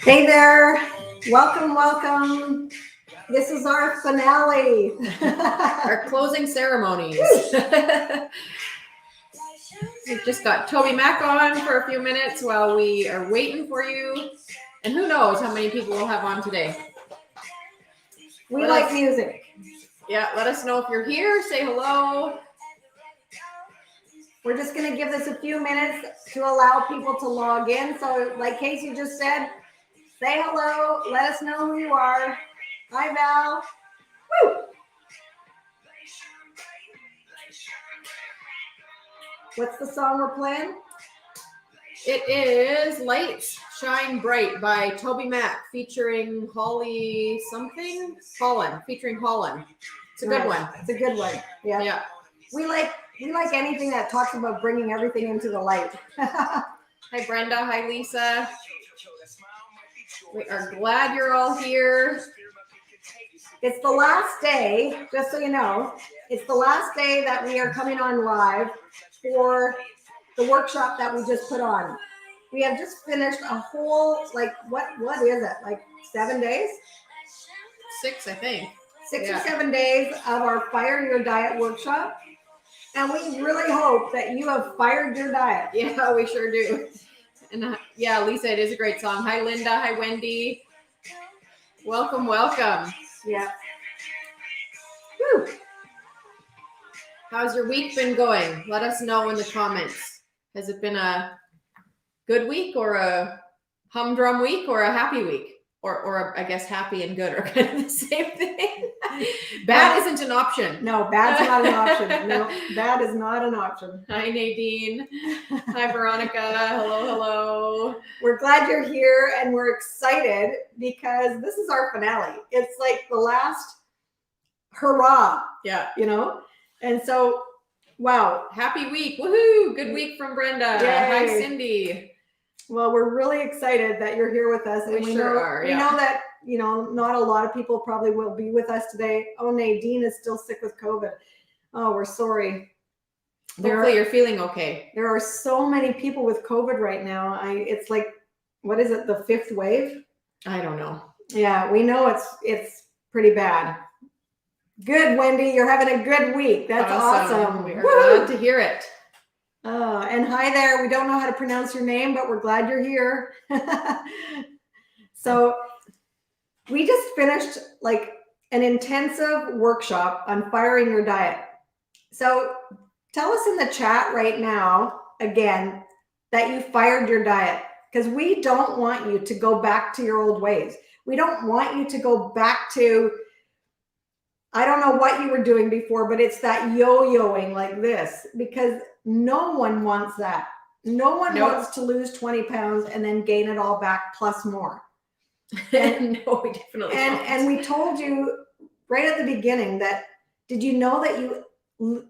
Hey there, welcome. This is our finale. Our closing ceremonies. We've just got Toby Mac on for a few minutes while we are waiting for you. And who knows how many people we'll have on today. We like music. Yeah, let us know if you're here. Say hello. We're just going to give this a few minutes to allow people to log in. So like Casey just said, say hello. Let us know who you are. Hi, Val. Woo! What's the song we're playing? It is Lights Shine Bright by Toby Mac featuring Holly something? Holland, featuring Holland. It's a good one. It's a good one. Yeah. We like anything that talks about bringing everything into the light. Hi, Brenda. Hi, Lisa. We are glad you're all here. It's the last day, just so you know, it's the last day that we are coming on live for the workshop that we just put on. We have just finished a whole, what is it? Like 7 days? 6, I think. 6 or 7 days of our Fire Your Diet workshop. And we really hope that you have fired your diet. Yeah, we sure do. And yeah, Lisa, it is a great song. Hi, Linda. Hi, Wendy. Welcome. Yeah. Whew. How's your week been going? Let us know in the comments. Has it been a good week or a humdrum week or a happy week? Or I guess happy and good are kind of the same thing. Bad isn't an option. No, bad's not an option. No, bad is not an option. Hi, Nadine. Hi, Veronica. Hello. We're glad you're here and we're excited because this is our finale. It's like the last hurrah. Yeah. You know? And so, wow. Happy week. Woohoo. Good week from Brenda. Yay. Hi, Cindy. Well, we're really excited that you're here with us. And we know that, not a lot of people probably will be with us today. Oh, Nadine is still sick with COVID. Oh, we're sorry. Hopefully you're feeling okay. There are so many people with COVID right now. It's like, what is it? The 5th wave? I don't know. Yeah, we know it's pretty bad. Good, Wendy. You're having a good week. That's awesome. We are glad to hear it. And hi there. We don't know how to pronounce your name, but we're glad you're here. So we just finished like an intensive workshop on firing your diet. So tell us in the chat right now, again, that you fired your diet, because we don't want you to go back to your old ways. We don't want you to go back to, I don't know what you were doing before, but it's that yo-yoing like this, because no one wants that. No one wants to lose 20 pounds and then gain it all back plus more. And, no, we definitely don't. And we told you right at the beginning that, did you know that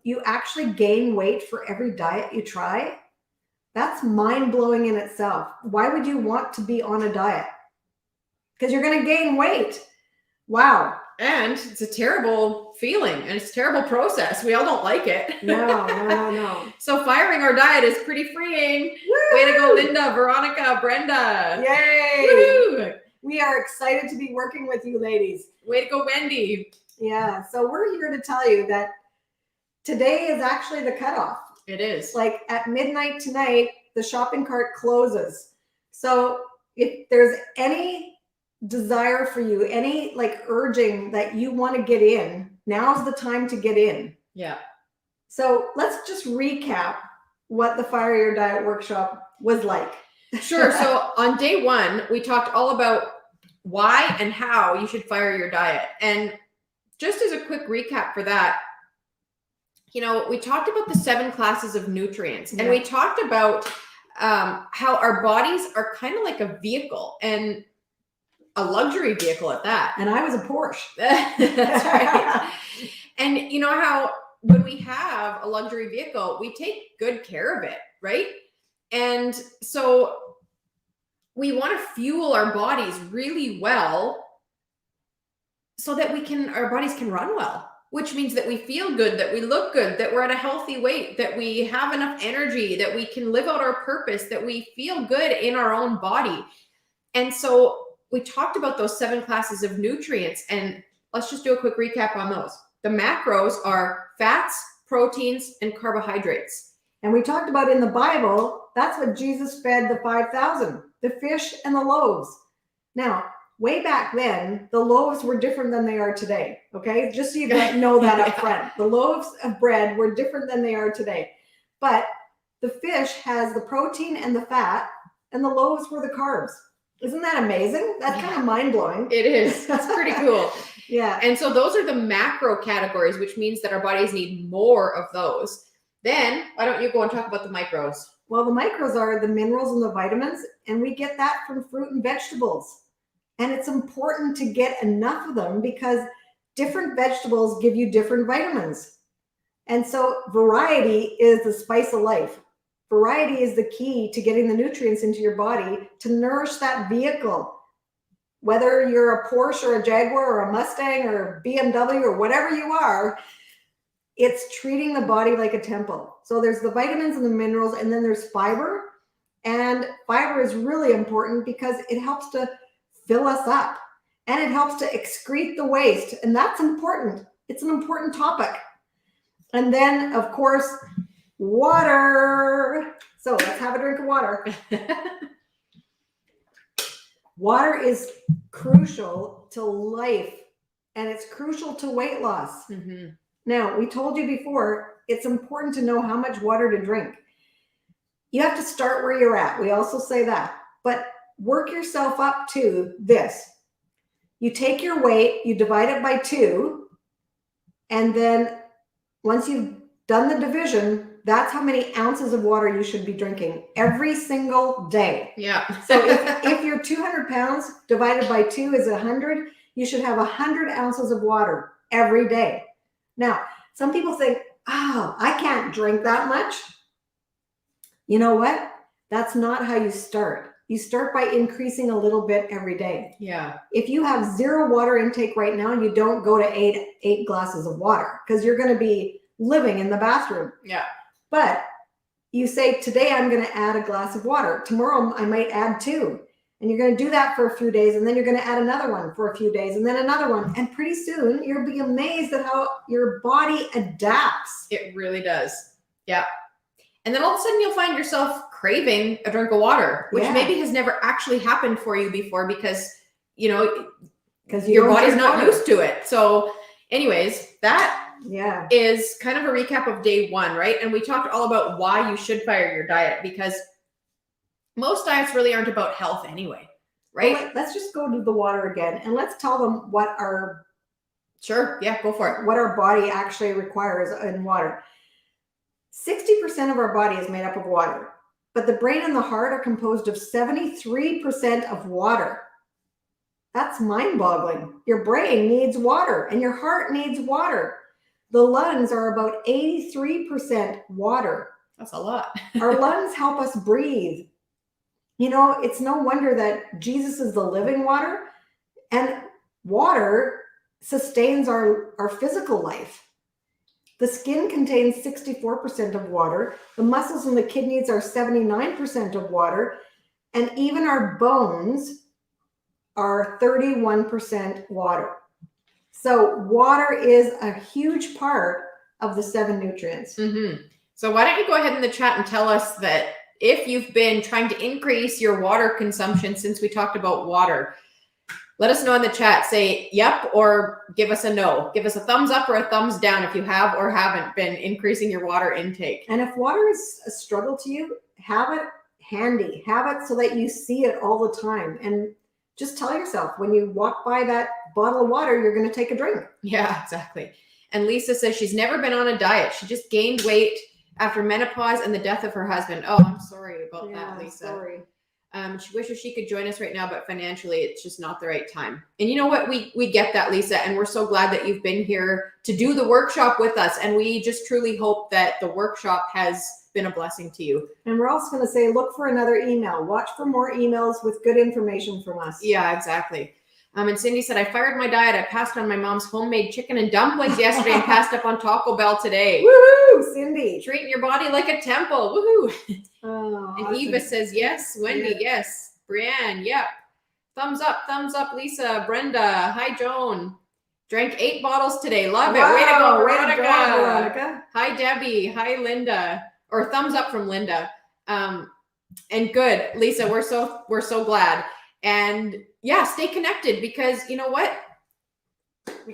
you actually gain weight for every diet you try? That's mind-blowing in itself. Why would you want to be on a diet? Because you're going to gain weight. Wow. And it's a terrible feeling and it's a terrible process. We all don't like it. No. So firing our diet is pretty freeing. Woo! Way to go, Linda, Veronica, Brenda. Yay. Woo! We are excited to be working with you ladies. Way to go, Wendy. Yeah. So we're here to tell you that today is actually the cutoff. It is. Like at midnight tonight, the shopping cart closes. So if there's any desire for you, any urging that you want to get in, now's the time to get in. Yeah. So let's just recap what the Fire Your Diet workshop was like. Sure. So on day 1, we talked all about why and how you should fire your diet. And just as a quick recap for that, we talked about the 7 classes of nutrients, and we talked about how our bodies are kind of like a vehicle, and a luxury vehicle at that. And I was a Porsche. That's right. And you know how when we have a luxury vehicle, we take good care of it, right? And so we want to fuel our bodies really well so that our bodies can run well. which means that we feel good, that we look good, that we're at a healthy weight, that we have enough energy, that we can live out our purpose, that we feel good in our own body. And so we talked about those 7 classes of nutrients, and let's just do a quick recap on those. The macros are fats, proteins, and carbohydrates. And we talked about in the Bible, that's what Jesus fed the 5,000, the fish and the loaves. Now, way back then, the loaves were different than they are today, okay? Just so you know that up front. The loaves of bread were different than they are today. But the fish has the protein and the fat, and the loaves were the carbs. Isn't that amazing? That's kind of mind-blowing. It is. That's pretty cool. Yeah. And so those are the macro categories, which means that our bodies need more of those. Then why don't you go and talk about the micros? Well, the micros are the minerals and the vitamins, and we get that from fruit and vegetables. And it's important to get enough of them because different vegetables give you different vitamins. And so variety is the spice of life. Variety is the key to getting the nutrients into your body to nourish that vehicle. Whether you're a Porsche or a Jaguar or a Mustang or BMW or whatever you are, it's treating the body like a temple. So there's the vitamins and the minerals, and then there's fiber. And fiber is really important because it helps to fill us up and it helps to excrete the waste. And that's important. It's an important topic. And then, of course, water. So let's have a drink of water. Water is crucial to life, and it's crucial to weight loss. Mm-hmm. Now, we told you before, it's important to know how much water to drink. You have to start where you're at. We also say that. But work yourself up to this. You take your weight, you divide it by 2, and then once you've done the division, that's how many ounces of water you should be drinking every single day. Yeah. So if you're 200 pounds, divided by 2 is 100, you should have 100 ounces of water every day. Now, some people think, oh, I can't drink that much. You know what? That's not how you start. You start by increasing a little bit every day. Yeah. If you have 0 water intake right now, you don't go to eight glasses of water because you're going to be living in the bathroom. Yeah. But you say, today I'm going to add a glass of water. Tomorrow I might add 2. And you're going to do that for a few days. And then you're going to add another one for a few days and then another one. And pretty soon you'll be amazed at how your body adapts. It really does. Yeah. And then all of a sudden you'll find yourself craving a drink of water, which maybe has never actually happened for you before because, because your body's not used to it. So anyways, that is kind of a recap of day 1, right? And we talked all about why you should fire your diet because most diets really aren't about health anyway, right? Well, let's just go to the water again and let's tell them what our go for it. What our body actually requires in water. 60% of our body is made up of water, but the brain and the heart are composed of 73% of water. That's mind-boggling. Your brain needs water and your heart needs water. The lungs are about 83% water. That's a lot. Our lungs help us breathe. It's no wonder that Jesus is the living water, and water sustains our physical life. The skin contains 64% of water. The muscles and the kidneys are 79% of water. And even our bones are 31% water. So water is a huge part of the 7 nutrients. Mm-hmm. So why don't you go ahead in the chat and tell us that if you've been trying to increase your water consumption since we talked about water. Let us know in the chat. Say yep or give us a no. Give us a thumbs up or a thumbs down if you have or haven't been increasing your water intake. And if water is a struggle to you, have it handy. Have it so that you see it all the time. And just tell yourself when you walk by that bottle of water, you're going to take a drink. Yeah, exactly. And Lisa says she's never been on a diet. She just gained weight after menopause and the death of her husband. Oh, I'm sorry about that, Lisa. Sorry. She wishes she could join us right now, but financially it's just not the right time. And you know what? We get that, Lisa, and we're so glad that you've been here to do the workshop with us. And we just truly hope that the workshop has been a blessing to you. And we're also going to say, look for another email. Watch for more emails with good information from us. Yeah, exactly. And Cindy said, I fired my diet. I passed on my mom's homemade chicken and dumplings yesterday and passed up on Taco Bell today. Woohoo, Cindy. Treating your body like a temple. Woohoo. Oh, And awesome. Eva says, yes. Wendy, yes. Brianne, yep. Thumbs up, Lisa. Brenda, hi, Joan. Drank 8 bottles today. Love it. Way to go, Veronica. Veronica. Hi, Debbie. Hi, Linda. Or thumbs up from Linda. And good, Lisa. We're so glad. And yeah, stay connected, because you know what?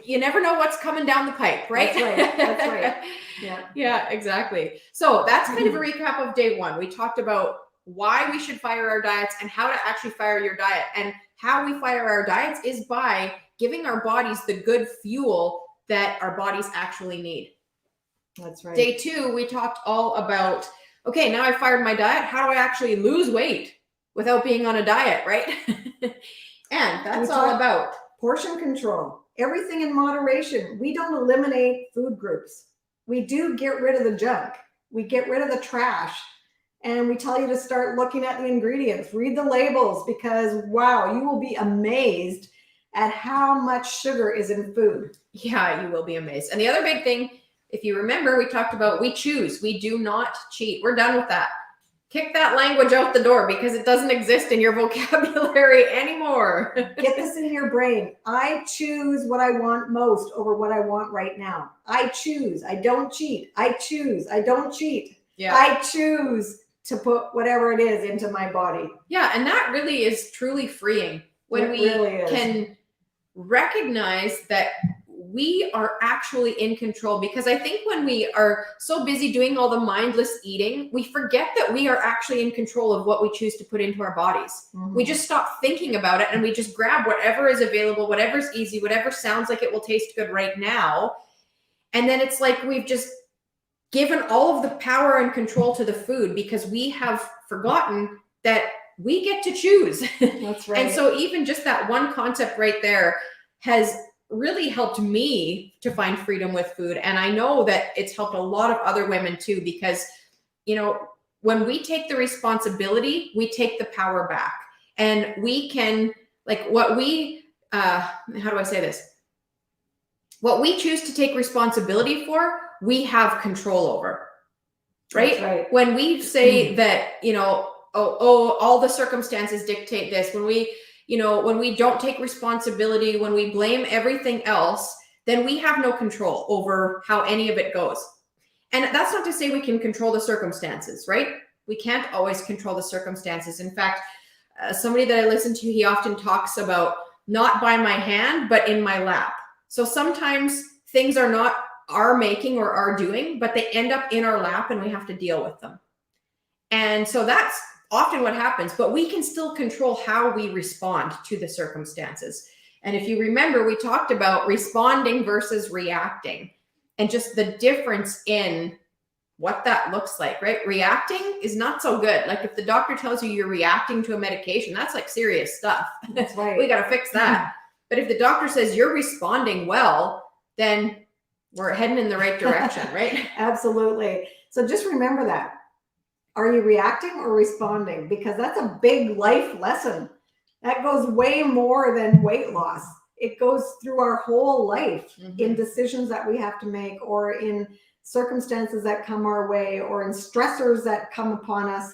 You never know what's coming down the pipe, right? That's right. Yeah. Yeah, exactly. So that's kind of a recap of day 1. We talked about why we should fire our diets and how to actually fire your diet. And how we fire our diets is by giving our bodies the good fuel that our bodies actually need. That's right. Day 2, we talked all about, okay, now I fired my diet. How do I actually lose weight without being on a diet, right? And that's all about portion control, everything in moderation. We don't eliminate food groups. We do get rid of the junk. We get rid of the trash. And we tell you to start looking at the ingredients, read the labels, because wow, you will be amazed at how much sugar is in food. Yeah, you will be amazed. And the other big thing, if you remember, we talked about we choose. We do not cheat. We're done with that. Kick that language out the door, because it doesn't exist in your vocabulary anymore. Get this in your brain. I choose what I want most over what I want right now. I choose. I don't cheat. I choose. I don't cheat. Yeah. I choose to put whatever it is into my body. Yeah, and that really is truly freeing when we really can recognize that we are actually in control. Because I think when we are so busy doing all the mindless eating, we forget that we are actually in control of what we choose to put into our bodies. Mm-hmm. We just stop thinking about it and we just grab whatever is available, whatever's easy, whatever sounds like it will taste good right now. And then it's like we've just given all of the power and control to the food, because we have forgotten that we get to choose. That's right. And so even just that one concept right there has really helped me to find freedom with food. And I know that it's helped a lot of other women too, because, you know, when we take the responsibility, we take the power back, and we can, like, what we, how do I say this? What we choose to take responsibility for, we have control over, right? That's right. When we say that, you know, all the circumstances dictate this, when we, you know, when we don't take responsibility, when we blame everything else, then we have no control over how any of it goes. And that's not to say we can control the circumstances, right? We can't always control the circumstances. In fact, somebody that I listen to, he often talks about not by my hand, but in my lap. So sometimes things are not our making or our doing, but they end up in our lap and we have to deal with them. And so that's often what happens, but we can still control how we respond to the circumstances. And if you remember, we talked about responding versus reacting, and just the difference in what that looks like, right? Reacting is not so good. Like if the doctor tells you you're reacting to a medication, that's like serious stuff. That's right. We got to fix that. But if the doctor says you're responding well, then we're heading in the right direction, right? Absolutely. So just remember that. Are you reacting or responding? Because that's a big life lesson. That goes way more than weight loss. It goes through our whole life in decisions that we have to make, or in circumstances that come our way, or in stressors that come upon us.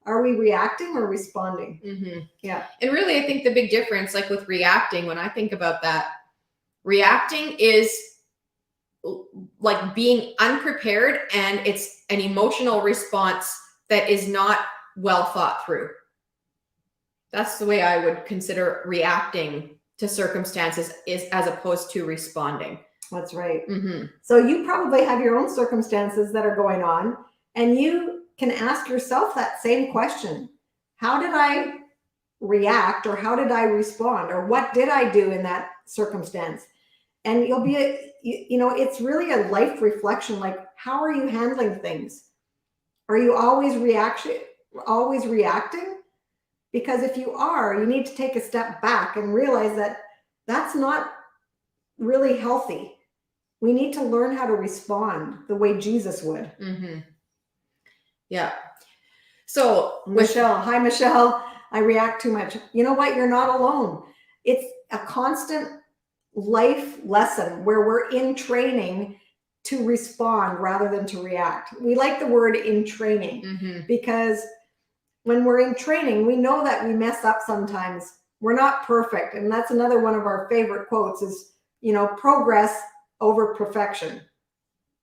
Are we reacting or responding? Yeah. And really, I think the big difference, like with reacting, when I think about that, reacting is like being unprepared, and it's an emotional response that is not well thought through. That's the way I would consider reacting to circumstances, is as opposed to responding. That's right. So you probably have your own circumstances that are going on, and you can ask yourself that same question. How did I react, or how did I respond, or what did I do in that circumstance? And you'll be, you know, it's really a life reflection. Like, how are you handling things? Are you always reacting? Because if you are, you need to take a step back and realize that that's not really healthy. We need to learn how to respond the way Jesus would. Yeah. So Michelle, hi Michelle. I react too much. You know what? You're not alone. it's a constant life lesson where we're in training to respond rather than to react. We like the word in training because when we're in training, we know that we mess up sometimes. We're not perfect. And that's another one of our favorite quotes is, progress over perfection.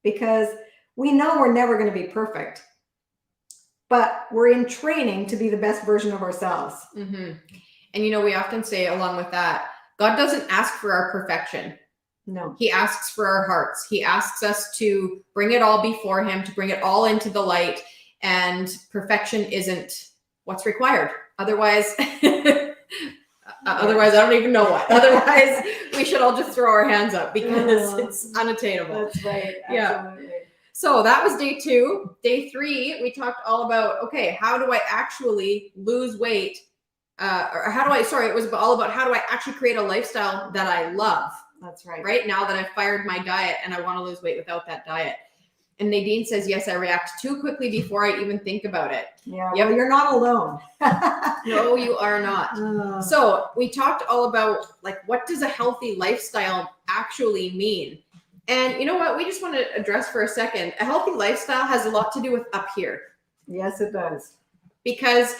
Because we know we're never going to be perfect, but we're in training to be the best version of ourselves. And, we often say along with that, God doesn't ask for our perfection. No. He asks for our hearts. He asks us to bring it all before him, to bring it all into the light. And perfection isn't what's required. Otherwise, otherwise, I don't even know what. Otherwise, we should all just throw our hands up because it's unattainable. That's right. Absolutely. Yeah. So that was day 2. Day 3, we talked all about, okay, how do I actually lose weight? It was all about how do I actually create a lifestyle that I love? That's right. Right now that I've fired my diet and I want to lose weight without that diet. And Nadine says, yes, I react too quickly before I even think about it. Yeah, well, you're not alone. No, you are not. So we talked all about what does a healthy lifestyle actually mean? And you know what? We just want to address for a second. A healthy lifestyle has a lot to do with up here. Yes, it does. Because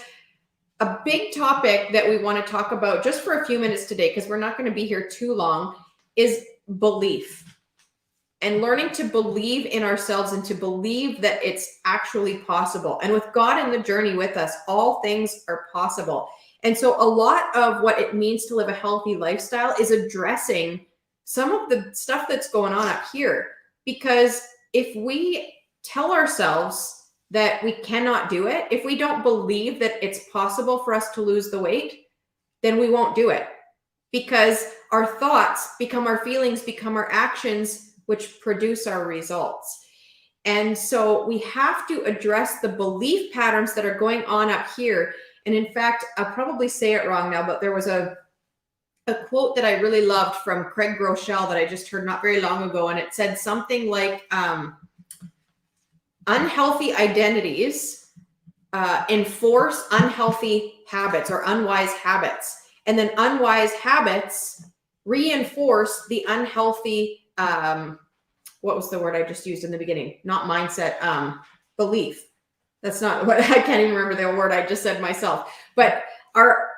a big topic that we want to talk about just for a few minutes today, because we're not going to be here too long, is belief. And learning to believe in ourselves and to believe that it's actually possible. And with God in the journey with us, all things are possible. And so a lot of what it means to live a healthy lifestyle is addressing some of the stuff that's going on up here. Because if we tell ourselves that we cannot do it, if we don't believe that it's possible for us to lose the weight, then we won't do it. Because our thoughts become our feelings, become our actions, which produce our results. And so we have to address the belief patterns that are going on up here. And in fact, I'll probably say it wrong now, but there was a quote that I really loved from Craig Groeschel that I just heard not very long ago. And it said something like, unhealthy identities enforce unhealthy habits or unwise habits. And then unwise habits reinforce the unhealthy what was the word I just used in the beginning? Not mindset, belief. That's not what I can't even remember the word I just said myself. But our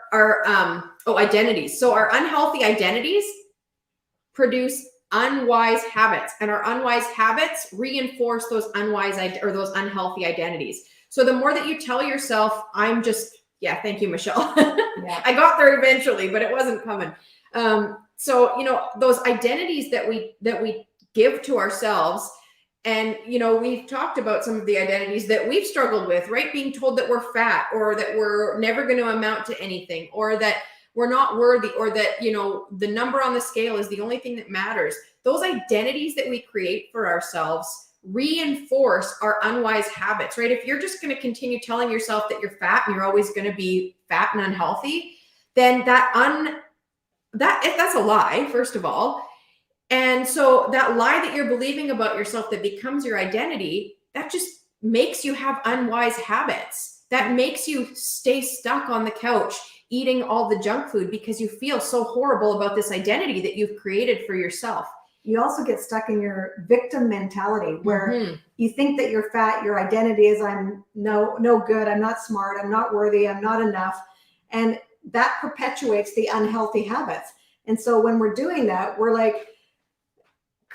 identities. So our unhealthy identities produce unwise habits, and our unwise habits reinforce those those unhealthy identities. So the more that you tell yourself, thank you, Michelle. Yeah. I got there eventually, but it wasn't coming. So, those identities that we give to ourselves, and, we've talked about some of the identities that we've struggled with, right? Being told that we're fat, or that we're never going to amount to anything, or that we're not worthy, or that, the number on the scale is the only thing that matters. Those identities that we create for ourselves reinforce our unwise habits, right? If you're just going to continue telling yourself that you're fat and you're always going to be fat and unhealthy, then that's a lie, first of all. And so that lie that you're believing about yourself that becomes your identity, that just makes you have unwise habits. That makes you stay stuck on the couch eating all the junk food because you feel so horrible about this identity that you've created for yourself. You also get stuck in your victim mentality where you think that you're fat, your identity is I'm no good, I'm not smart, I'm not worthy, I'm not enough. And that perpetuates the unhealthy habits. And so when we're doing that, we're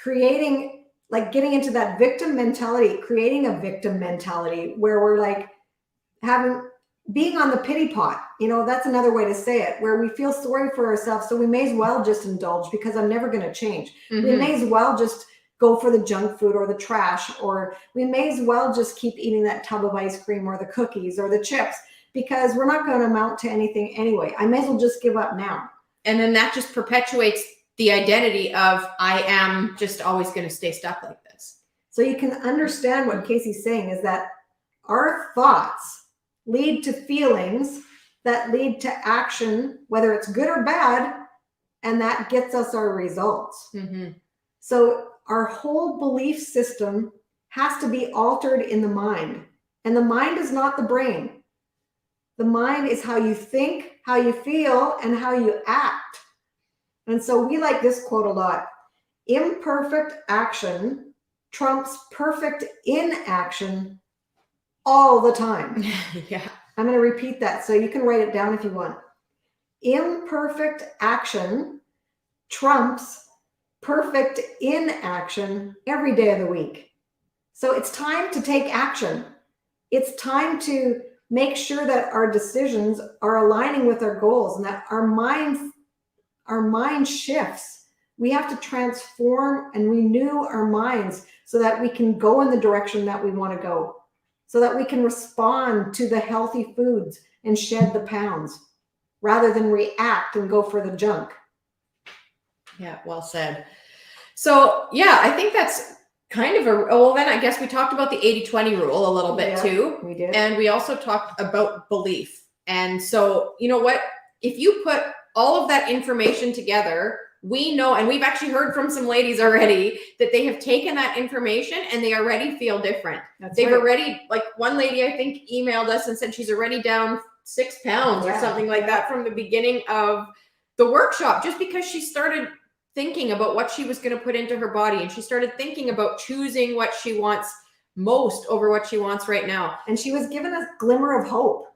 getting into that victim mentality, creating a victim mentality where we're being on the pity pot. That's another way to say it, where we feel sorry for ourselves. So we may as well just indulge because I'm never going to change. We may as well just go for the junk food or the trash, or we may as well just keep eating that tub of ice cream or the cookies or the chips because we're not going to amount to anything anyway. I may as well just give up now. And then that just perpetuates the identity of I am just always going to stay stuck like this. So you can understand what Casey's saying is that our thoughts lead to feelings that lead to action, whether it's good or bad, and that gets us our results. So our whole belief system has to be altered in the mind. And the mind is not the brain. The mind is how you think, how you feel, and how you act. And so we like this quote a lot. Imperfect action trumps perfect inaction all the time. Yeah. I'm going to repeat that so you can write it down if you want. Imperfect action trumps perfect inaction every day of the week. So it's time to take action. It's time to make sure that our decisions are aligning with our goals and that our mind shifts. We have to transform and renew our minds so that we can go in the direction that we want to go, so that we can respond to the healthy foods and shed the pounds rather than react and go for the junk. Yeah, well said. So yeah, I think that's kind of well, then I guess we talked about the 80-20 rule a little bit too. We did. And we also talked about belief. And so, you know what? If you put all of that information together, we know, and we've actually heard from some ladies already that they have taken that information and they already feel different. They've already, like one lady, I think, emailed us and said she's already down 6 pounds or something like that from the beginning of the workshop, just because she started thinking about what she was going to put into her body, and she started thinking about choosing what she wants most over what she wants right now. And she was given a glimmer of hope.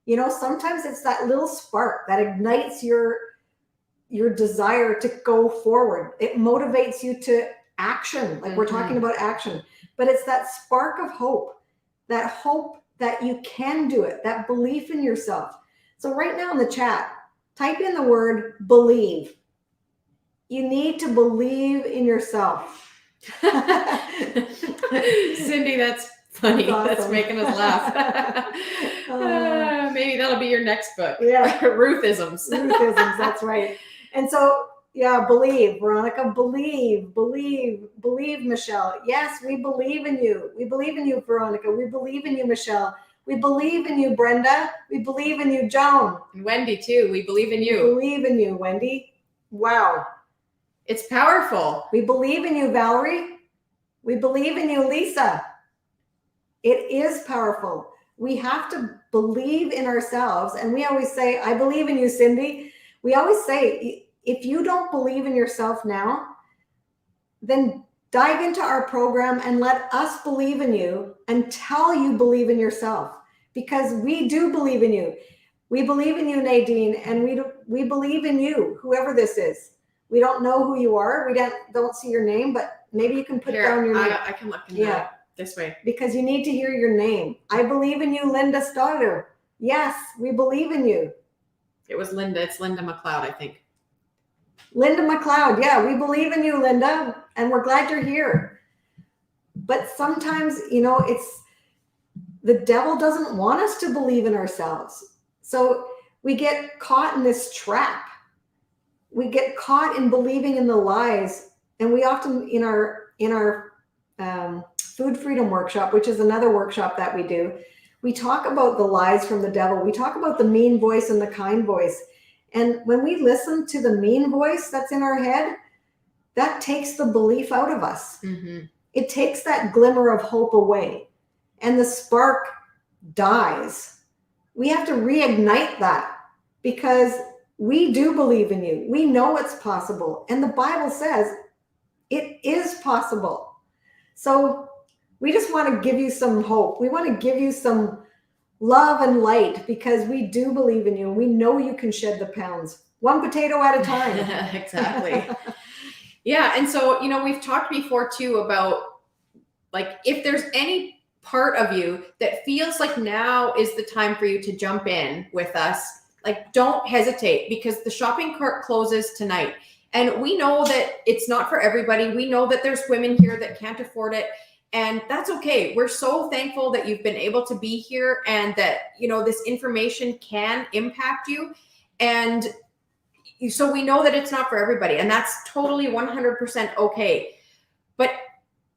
You know, sometimes it's that little spark that ignites your desire to go forward. It motivates you to action, like we're talking about action. But it's that spark of hope that you can do it, that belief in yourself. So right now in the chat, type in the word believe. You need to believe in yourself. Cindy, that's funny. That's awesome. That's making us laugh. Maybe that'll be your next book. Yeah. Ruthisms. Ruthisms, that's right. And so, yeah, believe, Veronica, believe, Michelle. Yes, we believe in you. We believe in you, Veronica. We believe in you, Michelle. We believe in you, Brenda. We believe in you, Joan. And Wendy, too. We believe in you. We believe in you, Wendy. Wow. It's powerful. We believe in you, Valerie. We believe in you, Lisa. It is powerful. We have to believe in ourselves. And we always say, I believe in you, Cindy. We always say, if you don't believe in yourself now, then dive into our program and let us believe in you until you believe in yourself, because we do believe in you. We believe in you, Nadine, and we believe in you, whoever this is. We don't know who you are. We don't see your name, but maybe you can put down your name. I can look in this way. Because you need to hear your name. I believe in you, Linda Stoddard. Yes, we believe in you. It was Linda. It's Linda McLeod, I think. Linda McLeod. Yeah, we believe in you, Linda, and we're glad you're here. But sometimes, it's the devil doesn't want us to believe in ourselves. So we get caught in this trap. We get caught in believing in the lies. And we often, in our Food Freedom Workshop, which is another workshop that we do, we talk about the lies from the devil. We talk about the mean voice and the kind voice. And when we listen to the mean voice that's in our head, that takes the belief out of us. Mm-hmm. It takes that glimmer of hope away, and the spark dies. We have to reignite that, because we do believe in you. We know it's possible. And the Bible says it is possible. So we just want to give you some hope. We want to give you some love and light, because we do believe in you. And we know you can shed the pounds, one potato at a time. Exactly. Yeah. And so, we've talked before too about, like, if there's any part of you that feels like now is the time for you to jump in with us, like, don't hesitate, because the shopping cart closes tonight. And we know that it's not for everybody. We know that there's women here that can't afford it. And that's okay. We're so thankful that you've been able to be here, and that, this information can impact you. And so we know that it's not for everybody, and that's totally 100% okay. But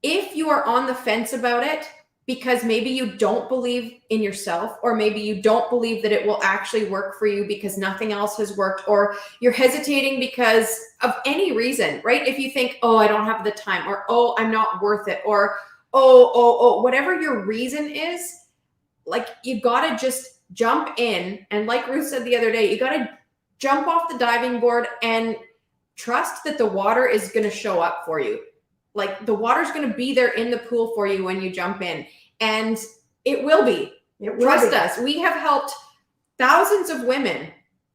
if you are on the fence about it, because maybe you don't believe in yourself, or maybe you don't believe that it will actually work for you because nothing else has worked, or you're hesitating because of any reason, right? If you think, oh, I don't have the time, or, oh, I'm not worth it, or, oh, whatever your reason is, like, you got to just jump in. And like Ruth said the other day, you got to jump off the diving board and trust that the water is going to show up for you. Like the water's going to be there in the pool for you when you jump in, and it will be. Trust us. We have helped thousands of women,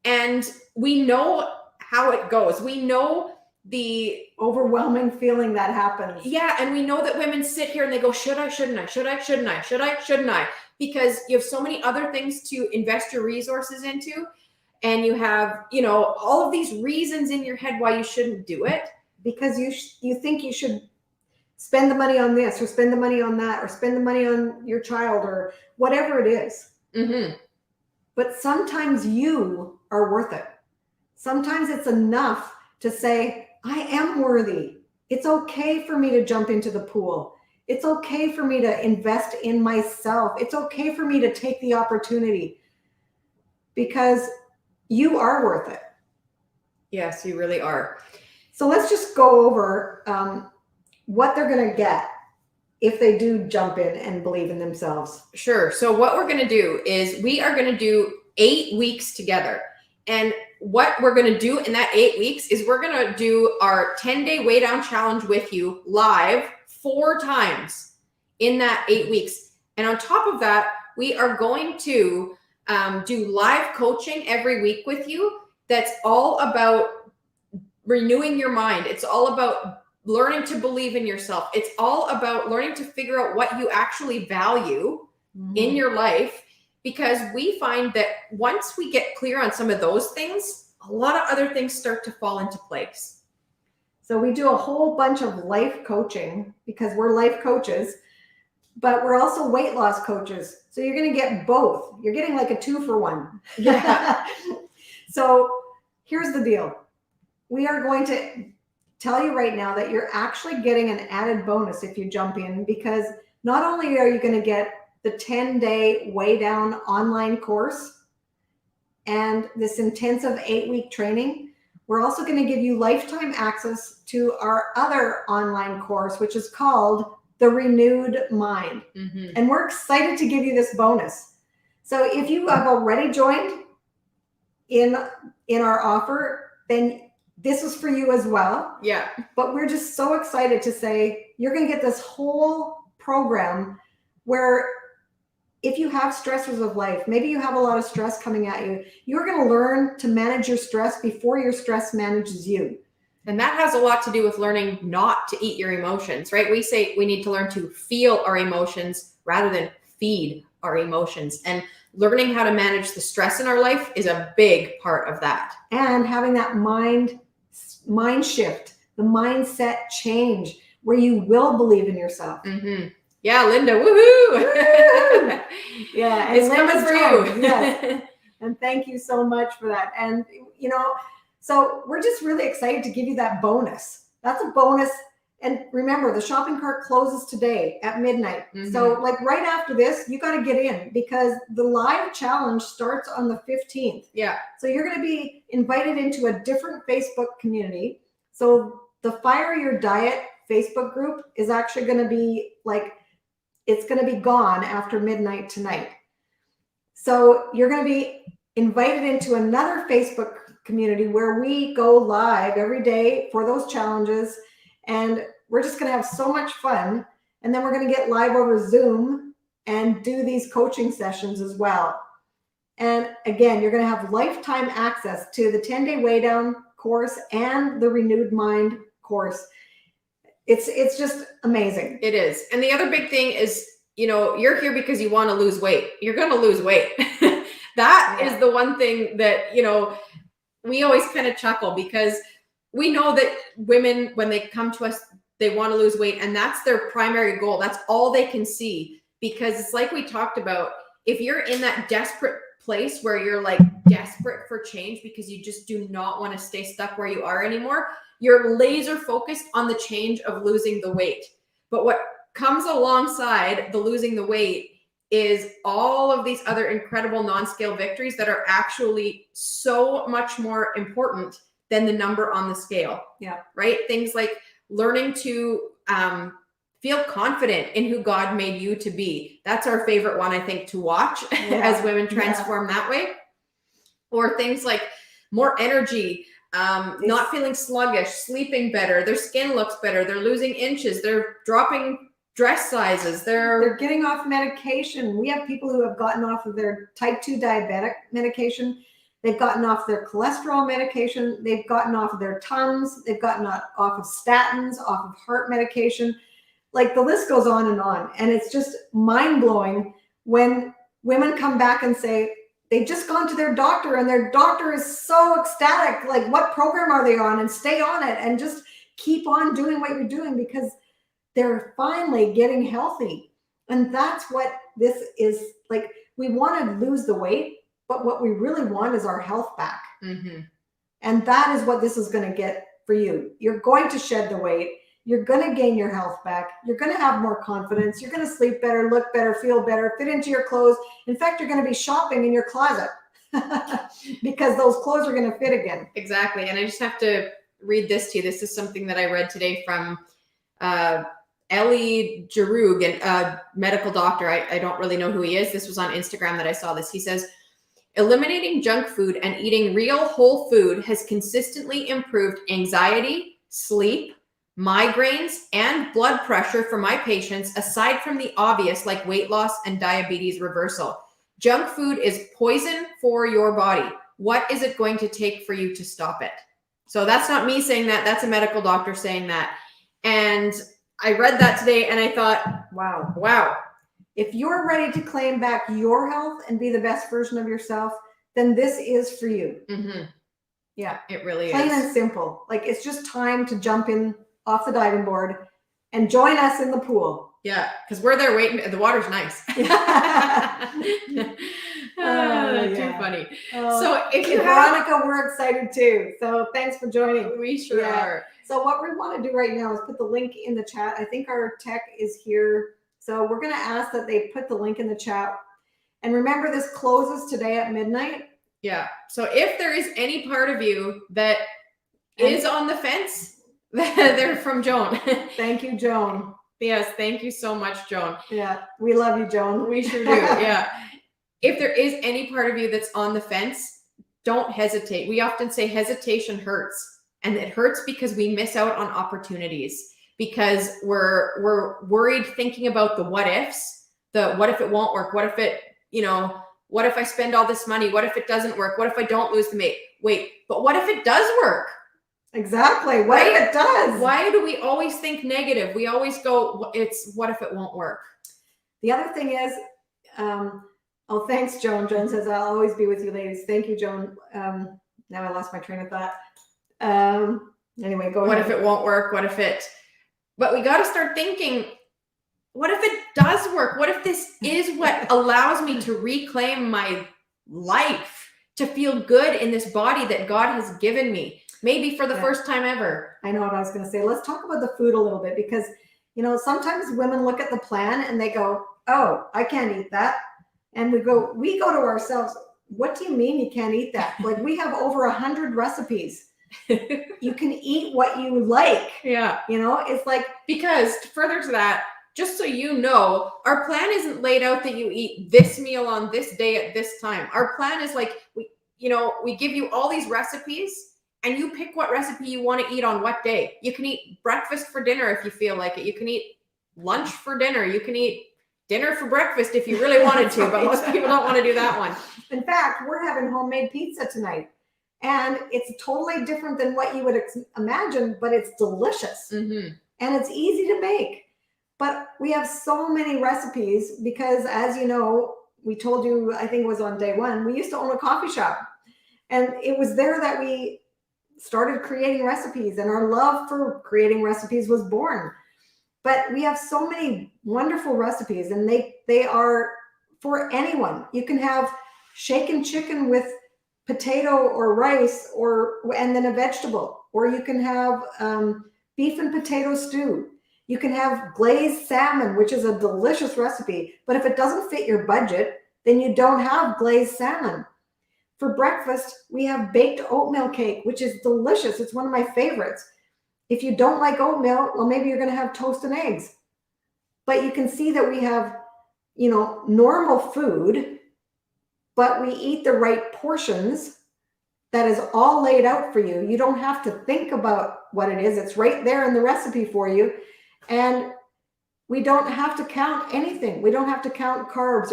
and we know how it goes. We know the overwhelming feeling that happens. Yeah, and we know that women sit here and they go, should I, shouldn't I, should I, shouldn't I, should I, shouldn't I? Because you have so many other things to invest your resources into, and you have, you know, all of these reasons in your head why you shouldn't do it. Because you think you should spend the money on this or spend the money on that or spend the money on your child or whatever it is. Mm-hmm. But sometimes you are worth it. Sometimes it's enough to say, I am worthy. It's okay for me to jump into the pool. It's okay for me to invest in myself. It's okay for me to take the opportunity because you are worth it. Yes, you really are. So let's just go over what they're going to get if they do jump in and believe in themselves. Sure. So what we're going to do is we are going to do 8 weeks together. And what we're going to do in that 8 weeks is we're going to do our 10-day weigh down challenge with you live 4 times in that 8 weeks. And on top of that, we are going to do live coaching every week with you. That's all about renewing your mind. It's all about learning to believe in yourself. It's all about learning to figure out what you actually value in your life, because we find that once we get clear on some of those things, a lot of other things start to fall into place. So we do a whole bunch of life coaching because we're life coaches, but we're also weight loss coaches. So you're going to get both. You're getting like a 2-for-1. Yeah. So here's the deal. We are going to tell you right now that you're actually getting an added bonus if you jump in, because not only are you going to get the 10-day weigh down online course and this intensive 8-week training, we're also going to give you lifetime access to our other online course, which is called The Renewed Mind. Mm-hmm. And we're excited to give you this bonus. So if you have already joined in our offer, then this is for you as well. Yeah. But we're just so excited to say you're going to get this whole program where if you have stressors of life, maybe you have a lot of stress coming at you, you're going to learn to manage your stress before your stress manages you. And that has a lot to do with learning not to eat your emotions, right? We say we need to learn to feel our emotions rather than feed our emotions. And learning how to manage the stress in our life is a big part of that. And having that mind shift, the mindset change where you will believe in yourself. Mm-hmm. Yeah, Linda, woohoo! Yeah, it's coming for you. Yes. And thank you so much for that. And, you know, so we're just really excited to give you that bonus. That's a bonus. And remember, the shopping cart closes today at midnight. Mm-hmm. So like right after this, you got to get in because the live challenge starts on the 15th. Yeah. So you're going to be invited into a different Facebook community. So the Fire Your Diet Facebook group is actually going to be like, it's going to be gone after midnight tonight. So you're going to be invited into another Facebook community where we go live every day for those challenges. And we're just going to have so much fun. And then we're going to get live over Zoom and do these coaching sessions as well. And again, you're going to have lifetime access to the 10-day weigh down course and the Renewed Mind course. It's just amazing. It is. And the other big thing is, you know, you're here because you want to lose weight. You're going to lose weight. That is the one thing that, you know, we always kind of chuckle because we know that women, when they come to us, they want to lose weight, and that's their primary goal. That's all they can see, because it's like we talked about, if you're in that desperate place where you're like desperate for change because you just do not want to stay stuck where you are anymore, you're laser focused on the change of losing the weight. But what comes alongside the losing the weight is all of these other incredible non-scale victories that are actually so much more important than the number on the scale. Yeah. Right? Things like learning to feel confident in who God made you to be. That's our favorite one, I think, to watch as women transform that way. Or things like more energy, not feeling sluggish, sleeping better, their skin looks better, they're losing inches, they're dropping dress sizes, They're getting off medication. We have people who have gotten off of their type 2 diabetic medication. They've gotten off their cholesterol medication. They've gotten off of their Tums. They've gotten off of statins, off of heart medication. Like the list goes on. And it's just mind blowing when women come back and say, they've just gone to their doctor and their doctor is so ecstatic. Like, what program are they on? And stay on it and just keep on doing what you're doing because they're finally getting healthy. And that's what this is like. We want to lose the weight, but what we really want is our health back. Mm-hmm. And that is what this is going to get for you. You're going to shed the weight. You're going to gain your health back. You're going to have more confidence. You're going to sleep better, look better, feel better, fit into your clothes. In fact, you're going to be shopping in your closet because those clothes are going to fit again. Exactly. And I just have to read this to you. This is something that I read today from Ellie Jarug, a medical doctor. I don't really know who he is. This was on Instagram that I saw this. He says, eliminating junk food and eating real whole food has consistently improved anxiety, sleep, migraines, and blood pressure for my patients, aside from the obvious like weight loss and diabetes reversal. Junk food is poison for your body. What is it going to take for you to stop it? So that's not me saying that. That's a medical doctor saying that. And I read that today and I thought, wow. If you're ready to claim back your health and be the best version of yourself, then this is for you. Mm-hmm. Yeah, it really is. Plain and simple. Like, it's just time to jump in off the diving board and join us in the pool. Yeah, because we're there waiting. The water's nice. Too funny. So if you Veronica, we're excited too. So thanks for joining. We sure are. So what we want to do right now is put the link in the chat. I think our tech is here. So we're going to ask that they put the link in the chat. And remember, this closes today at midnight. Yeah. So if there is any part of you that is on the fence, they're from Joan. Thank you, Joan. Yes. Thank you so much, Joan. Yeah. We love you, Joan. We sure do. Yeah. If there is any part of you that's on the fence, don't hesitate. We often say hesitation hurts. And it hurts because we miss out on opportunities, because we're worried thinking about the what ifs, the what if it won't work? What if it, what if I spend all this money? What if it doesn't work? What if I don't lose the weight? But what if it does work? Exactly. What if it does? Why do we always think negative? We always go, it's what if it won't work? The other thing is, thanks, Joan. Joan says, I'll always be with you, ladies. Thank you, Joan. Now I lost my train of thought. Anyway, go ahead. What if it won't work? But we got to start thinking, what if it does work? What if this is what allows me to reclaim my life, to feel good in this body that God has given me, maybe for the first time ever? I know what I was going to say. Let's talk about the food a little bit, because, sometimes women look at the plan and they go, oh, I can't eat that. And we go to ourselves, what do you mean you can't eat that? Like, we have over 100 recipes. You can eat what you like. Yeah. It's like, because further to that, just so you know, our plan isn't laid out that you eat this meal on this day at this time. Our plan is like, we give you all these recipes and you pick what recipe you want to eat on what day. You can eat breakfast for dinner if you feel like it. You can eat lunch for dinner. You can eat dinner for breakfast if you really wanted to, but most people don't want to do that one. In fact, we're having homemade pizza tonight. And it's totally different than what you would imagine, but it's delicious. Mm-hmm. And it's easy to make. But we have so many recipes because, as you know, we told you, I think it was on day one, we used to own a coffee shop. And it was there that we started creating recipes, and our love for creating recipes was born. But we have so many wonderful recipes, and they are for anyone. You can have shaken chicken with potato or rice, and then a vegetable, or you can have beef and potato stew. You can have glazed salmon, which is a delicious recipe. But if it doesn't fit your budget, then you don't have glazed salmon. For breakfast, we have baked oatmeal cake, which is delicious. It's one of my favorites. If you don't like oatmeal, well, maybe you're going to have toast and eggs. But you can see that we have, normal food, but we eat the right portions that is all laid out for you. You don't have to think about what it is. It's right there in the recipe for you. And we don't have to count anything. We don't have to count carbs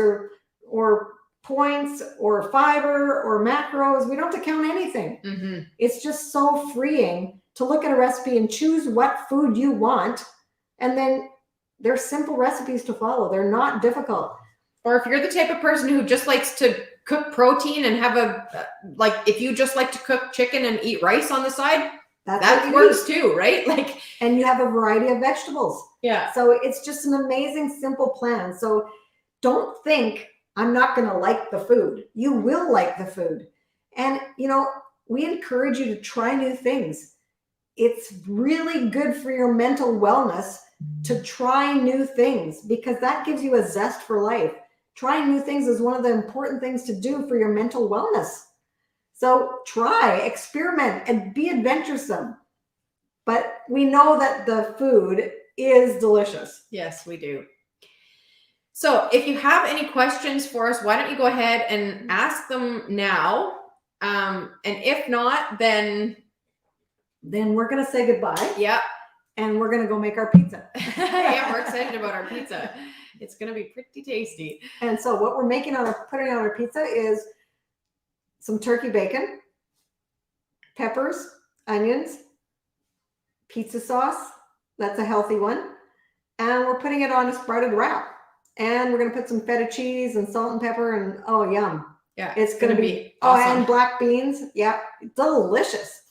or points or fiber or macros. We don't have to count anything. Mm-hmm. It's just so freeing to look at a recipe and choose what food you want. And then they're simple recipes to follow. They're not difficult. Or if you're the type of person who just likes to cook protein and have if you just like to cook chicken and eat rice on the side, that works too, right? Like, and you have a variety of vegetables. Yeah. So it's just an amazing, simple plan. So don't think I'm not going to like the food. You will like the food. And, we encourage you to try new things. It's really good for your mental wellness to try new things because that gives you a zest for life. Trying new things is one of the important things to do for your mental wellness. So try, experiment, and be adventuresome. But we know that the food is delicious. Yes, we do. So if you have any questions for us, why don't you go ahead and ask them now? And if not, then we're going to say goodbye. Yeah. And we're going to go make our pizza. Yeah, we're excited about our pizza. It's going to be pretty tasty. And so what we're putting on our pizza is some turkey bacon, peppers, onions, pizza sauce. That's a healthy one. And we're putting it on a sprouted wrap. And we're going to put some feta cheese and salt and pepper and oh, yum. Yeah. It's going to be awesome. Oh, and black beans. Yeah. Delicious.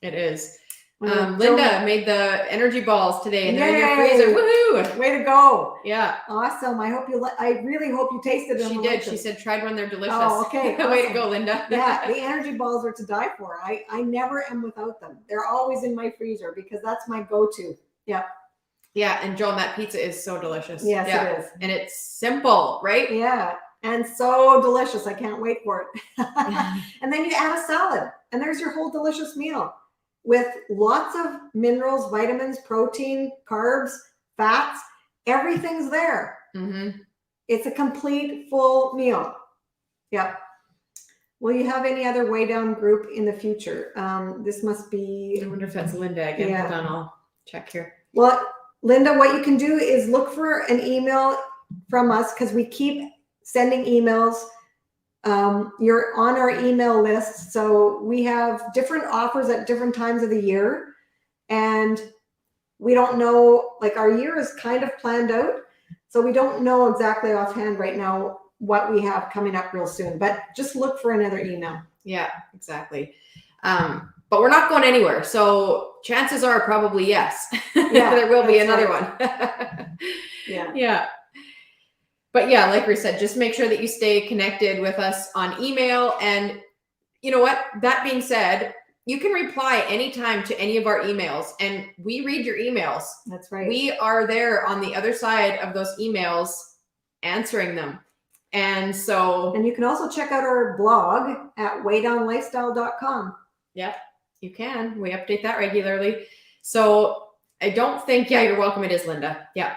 It is. Linda made the energy balls today and they're in your freezer. Woohoo! Way to go. Yeah. Awesome. I really hope you tasted them. She did. She said, tried one. They're delicious. Oh, okay. Awesome. Way to go, Linda. Yeah. The energy balls are to die for. I never am without them. They're always in my freezer because that's my go-to. Yeah. Yeah. And Joan, that pizza is so delicious. Yes, it is. And it's simple, right? Yeah. And so delicious. I can't wait for it. And then you add a salad and there's your whole delicious meal. With lots of minerals, vitamins, protein, carbs, fats, everything's there. Mm-hmm. It's a complete full meal. Yep. Will you have any other Way Down group in the future? This must be... I wonder if that's Linda again. Yeah. Hold on, I'll check here. Well, Linda, what you can do is look for an email from us because we keep sending emails. You're on our email list. So we have different offers at different times of the year. And we don't know, our year is kind of planned out. So we don't know exactly offhand right now what we have coming up real soon. But just look for another email. Yeah, exactly. But we're not going anywhere. So chances are probably yes. Yeah, there will be another one. Yeah. Yeah. But yeah, like we said, just make sure that you stay connected with us on email. And you know what? That being said, you can reply anytime to any of our emails and we read your emails. That's right. We are there on the other side of those emails answering them. And you can also check out our blog at waydownlifestyle.com. Yep, you can. We update that regularly. So I don't think, you're welcome. It is Linda. Yeah.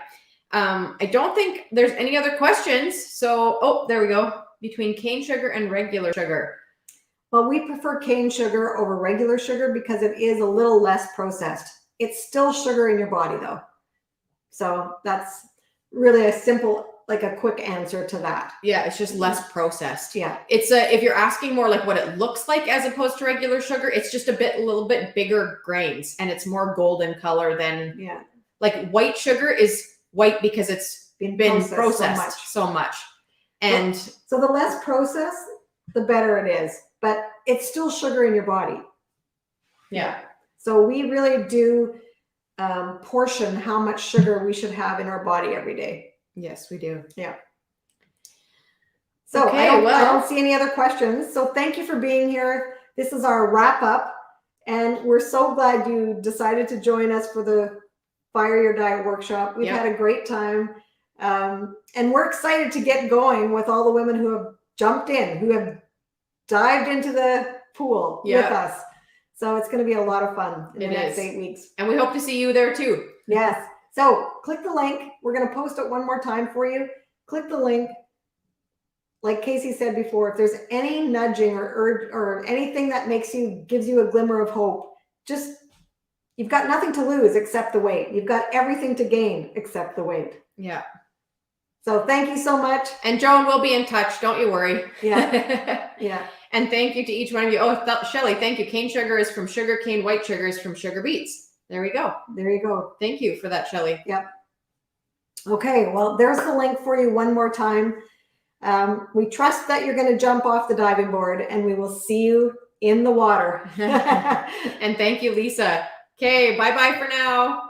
I don't think there's any other questions. So, there we go. Between cane sugar and regular sugar. Well, we prefer cane sugar over regular sugar because it is a little less processed. It's still sugar in your body though. So that's really a simple, a quick answer to that. Yeah, it's just less processed. Yeah. It's if you're asking more like what it looks like as opposed to regular sugar, it's just a little bit bigger grains and it's more golden color than white sugar is white because it's been processed so much. And so the less processed, the better it is, but it's still sugar in your body. Yeah. So we really do portion how much sugar we should have in our body every day. Yes, we do. Yeah. So I don't see any other questions. So thank you for being here. This is our wrap up. And we're so glad you decided to join us for the Fire Your Diet workshop. We've had a great time. And we're excited to get going with all the women who have jumped in, who have dived into the pool with us. So it's going to be a lot of fun in the next 8 weeks. And we hope to see you there too. Yes. So click the link. We're going to post it one more time for you. Click the link. like Casey said before, if there's any nudging or urge or anything that gives you a glimmer of hope, just, you've got nothing to lose except the weight. You've got everything to gain except the weight. Yeah. So thank you so much. And Joan will be in touch. Don't you worry. Yeah. Yeah. And thank you to each one of you. Oh, Shelly, thank you. Cane sugar is from sugar cane. White sugar is from sugar beets. There we go. There you go. Thank you for that, Shelly. Yep. Okay. Well, there's the link for you one more time. We trust that you're going to jump off the diving board, and we will see you in the water. And thank you, Lisa. Okay, bye-bye for now.